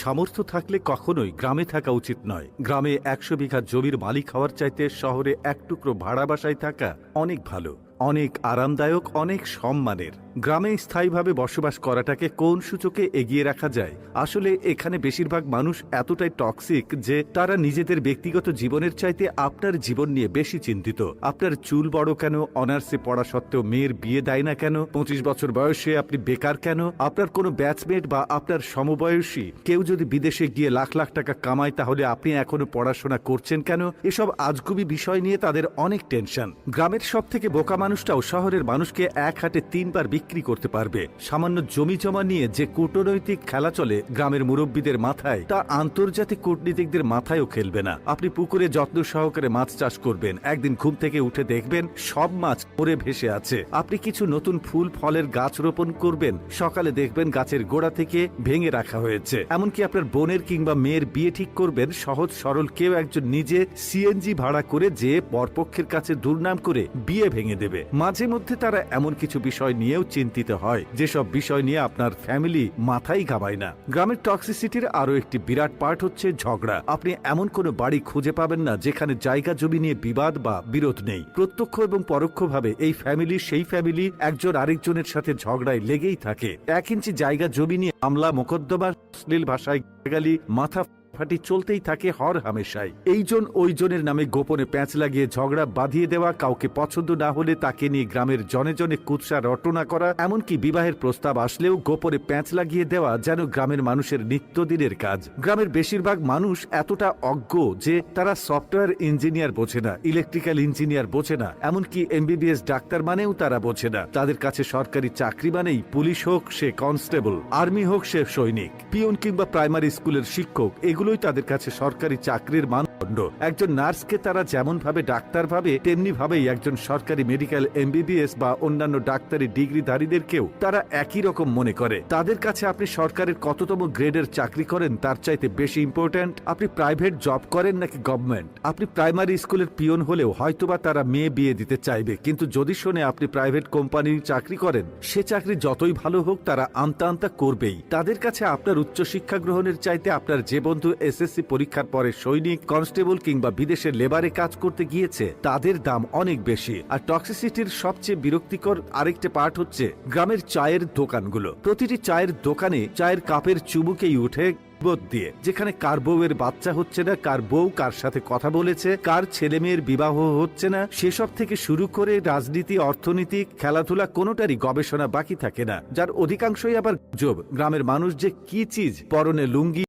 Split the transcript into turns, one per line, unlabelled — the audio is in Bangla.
সামর্থ্য থাকলে কখনোই গ্রামে থাকা উচিত নয়। গ্রামে 100 বিঘা জমির মালিক হওয়ার চাইতে শহরে এক টুকরো ভাড়া বাসায় থাকা অনেক ভালো, অনেক আরামদায়ক, অনেক সম্মানের। গ্রামে স্থায়ীভাবে বসবাস করাটাকে কোন সূচকে এগিয়ে রাখা যায়? আসলে এখানে বেশিরভাগ মানুষ এতটাই টক্সিক যে তারা নিজেদের ব্যক্তিগত জীবনের চাইতে আপনার জীবন নিয়ে বেশি চিন্তিত। আপনার চুল বড় কেন, অনার্সে পড়া সত্ত্বেও মেয়ের বিয়ে দেয় না কেন, 25 বছর বয়সে আপনি বেকার কেন, আপনার কোনো ব্যাচমেট বা আপনার সমবয়সী কেউ যদি বিদেশে গিয়ে লাখ লাখ টাকা কামায় তাহলে আপনি এখনো পড়াশোনা করছেন কেন, এসব আজগুবি বিষয় নিয়ে তাদের অনেক টেনশন। গ্রামের সব থেকে বোকা মানুষটাও শহরের মানুষকে এক হাটে 3 বার বিক্রি করতে পারবে। সামান্য জমি জমা নিয়ে যে কূটনৈতিক খেলা চলে গ্রামের মুরব্বীদের মাথায়, তা আন্তর্জাতিক কূটনীতিকদের মাথায়ও খেলবে না। আপনি পুকুরে যত্ন সহকারে মাছ চাষ করবেন, একদিন ঘুম থেকে উঠে দেখবেন সব মাছ মরে ভেসে আছে। আপনি কিছু নতুন ফুল ফলের গাছ রোপণ করবেন, সকালে দেখবেন গাছের গোড়া থেকে ভেঙে রাখা হয়েছে। এমনকি আপনার বোনের কিংবা মেয়ের বিয়ে ঠিক করবেন, সহজ সরল কেউ একজন নিজে সিএনজি ভাড়া করে যে বরপক্ষের কাছে দুর্নাম করে বিয়ে ভেঙে দেবে। মাঝে মধ্যে তারা এমন কিছু বিষয় নিয়েও চিন্তিত হয় যেসব বিষয় নিয়ে আপনার ফ্যামিলি মাথাই ঘামায় না। গ্রামের টক্সিসিটির আরো একটি বিরাট পার্ট হচ্ছে ঝগড়া। আপনি এমন কোনো বাড়ি খুঁজে পাবেন না যেখানে জায়গা জমি নিয়ে বিবাদ বা বিরোধ নেই। প্রত্যক্ষ এবং পরোক্ষভাবে এই ফ্যামিলি সেই ফ্যামিলি একজন আরেকজনের সাথে ঝগড়ায় লেগেই থাকে। 1 ইঞ্চি জায়গা জমি নিয়ে মামলা মোকদ্দমা, অশ্লীল ভাষায় গালি, মাথা ফাটি চলতেই থাকে হর হামেশাই। এইজন ওইজনের নামে গোপনে প্যাঁচ লাগিয়ে ঝগড়া বাঁধিয়ে দেওয়া, কাউকে পছন্দ না হলে তাকে নিয়ে গ্রামের জনে জনে কুৎসা রটনা করা, এমনকি বিবাহের প্রস্তাব আসলেও গোপনে প্যাঁচ লাগিয়ে দেওয়া যেন গ্রামের মানুষের নিত্যদিনের কাজ। গ্রামের বেশিরভাগ মানুষ এতটা অজ্ঞ যে তারা সফটওয়্যার ইঞ্জিনিয়ার বোঝে না, ইলেকট্রিক্যাল ইঞ্জিনিয়ার বোঝে না, এমনকি এমবিবিএস ডাক্তার মানেও তারা বোঝে না। তাদের কাছে সরকারি চাকরি মানেই পুলিশ হোক সে কনস্টেবল, আর্মি হোক সে সৈনিক, পিয়ন কিংবা প্রাইমারি স্কুলের শিক্ষক, এগুলোই তাদের কাছে সরকারি চাকরির মানদণ্ড। একজন নার্সকে তারা যেমন ভাবে ডাক্তার ভাবে, তেমনি ভাবেই একজন সরকারি মেডিকেল এমবিবিএস বা অন্যান্য ডাক্তারি ডিগ্রিধারীদেরকেও তারা একই রকম মনে করে। তাদের কাছে আপনি সরকারের কততম গ্রেডের চাকরি করেন তার চাইতে বেশি ইম্পর্ট্যান্ট আপনি প্রাইভেট জব করেন নাকি গভর্নমেন্ট। আপনি প্রাইমারি স্কুলের পিয়ন হলেও হয়তোবা তারা মেয়ে বিয়ে দিতে চাইবে, কিন্তু যদি শোনে আপনি প্রাইভেট কোম্পানির চাকরি করেন, সে চাকরি যতই ভালো হোক তারা আমতা আমতা করবেই। তাদের কাছে আপনার উচ্চশিক্ষা গ্রহণের চাইতে আপনার যে বন্ধু এসএসসি পরীক্ষার পরে সৈনিক, কনস্টেবল কিংবা বিদেশের লেবারে কাজ করতে গিয়েছে তাদের দাম অনেক বেশি। আর টক্সিসিটির সবচেয়ে বিরক্তিকর আরেকটা পার্ট হচ্ছে গ্রামের চায়ের দোকানগুলো। প্রতিটি চায়ের দোকানে চায়ের কাপের চুমুকেই উঠে দিয়ে, যেখানে কার বউয়ের বাচ্চা হচ্ছে না, কার বউ কার সাথে কথা বলেছে, কার ছেলে মেয়ের বিবাহ হচ্ছে না, সেসব থেকে শুরু করে রাজনীতি, অর্থনীতি, খেলাধুলা কোনোটারই গবেষণা বাকি থাকে না, যার অধিকাংশই আবার গুজব। গ্রামের মানুষ যে কি চিজ, পরনে লুঙ্গি